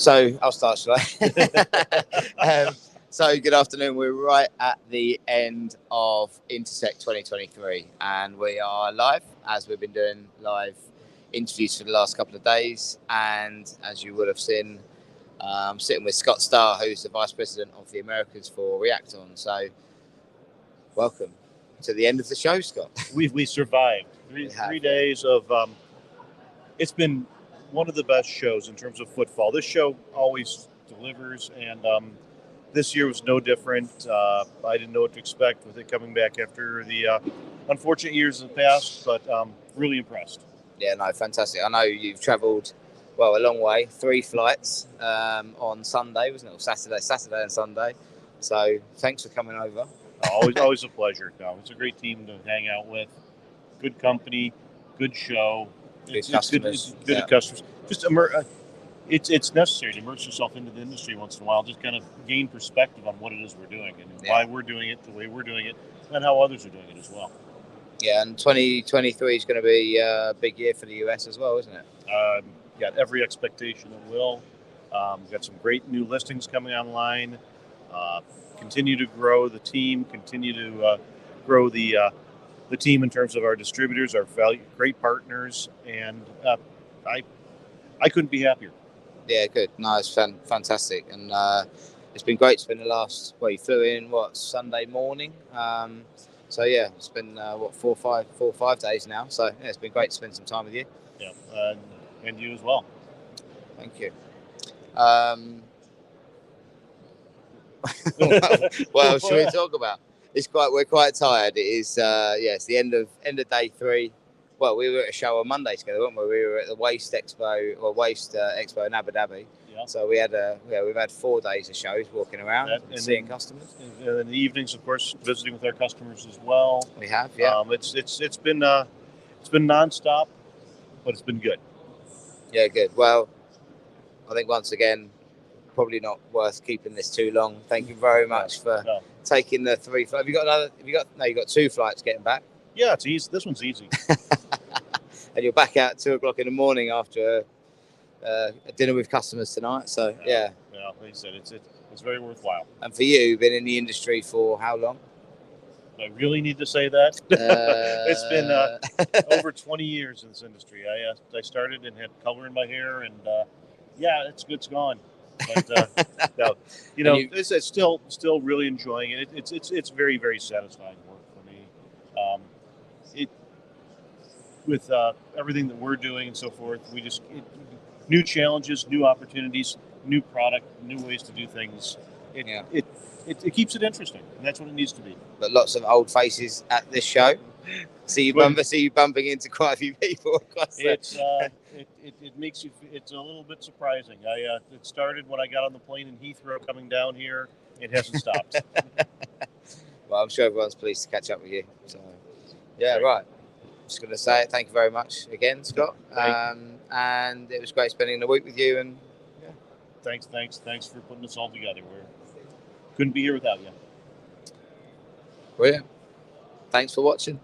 So I'll start, shall I? So good afternoon. We're right at the end of Intersec 2023 and we are live, as we've been doing live interviews for the last couple of days. And as you would have seen, I'm sitting with Scott Starr, who's the Vice President of the Americas for Reacton. So welcome to the end of the show, Scott. We survived three days of it's been one of the best shows in terms of footfall. This show always delivers, and this year was no different. I didn't know what to expect with it coming back after the unfortunate years of the past, but really impressed. Yeah, no, fantastic. I know you've travelled, well, a long way, 3 flights on Sunday, wasn't it? Or Saturday and Sunday. So thanks for coming over. Always a pleasure. No, it's a great team to hang out with. Good company, good show. Good customers. Good at customers. Just it's necessary to immerse yourself into the industry once in a while. Just kind of gain perspective on what it is we're doing and why we're doing it the way we're doing it, and how others are doing it as well. Yeah, and 2023 is going to be a big year for the US as well, isn't it? Got every expectation it will. Got some great new listings coming online. Continue to grow the team. Continue to grow the team in terms of our distributors, our great partners, and I couldn't be happier. Yeah, good. No, it's fantastic, and it's been great. It's been the last. Well, you flew in Sunday morning. So yeah, it's been 4 or 5 days now. So yeah, it's been great to spend some time with you. Yeah, and you as well. Thank you. Well, should we talk about? We're quite tired. It is it's the end of day 3. Well, we were at a show on Monday together, weren't we? We were at the Waste Expo Expo in Abu Dhabi. Yeah. So we've had 4 days of shows, walking around and seeing customers. And in the evenings, of course, visiting with our customers as well. We have, yeah. It's been nonstop, but it's been good. Yeah, good. Well, I think once again, probably not worth keeping this too long. Thank you very much for taking the 3 flights. You've got 2 flights getting back. Yeah, it's easy. This one's easy. And you're back out at 2:00 in the morning after a dinner with customers tonight. So yeah. Yeah, like you said, it's very worthwhile. And for you, you've been in the industry for how long? I really need to say that. It's been over 20 years in this industry. I started and had color in my hair, and it's gone. But it's still really enjoying it. It's very, very satisfying work for me. With everything that we're doing and so forth, new challenges, new opportunities, new product, new ways to do things. It keeps it interesting, and that's what it needs to be. But lots of old faces at this show. See you bumping into quite a few people. It makes you. It's a little bit surprising. It started when I got on the plane in Heathrow coming down here. It hasn't stopped. Well, I'm sure everyone's pleased to catch up with you. So, yeah, right. Just going to say it. Thank you very much again, Scott. And it was great spending the week with you. And yeah, thanks for putting us all together. Couldn't be here without you. Brilliant. Thanks for watching.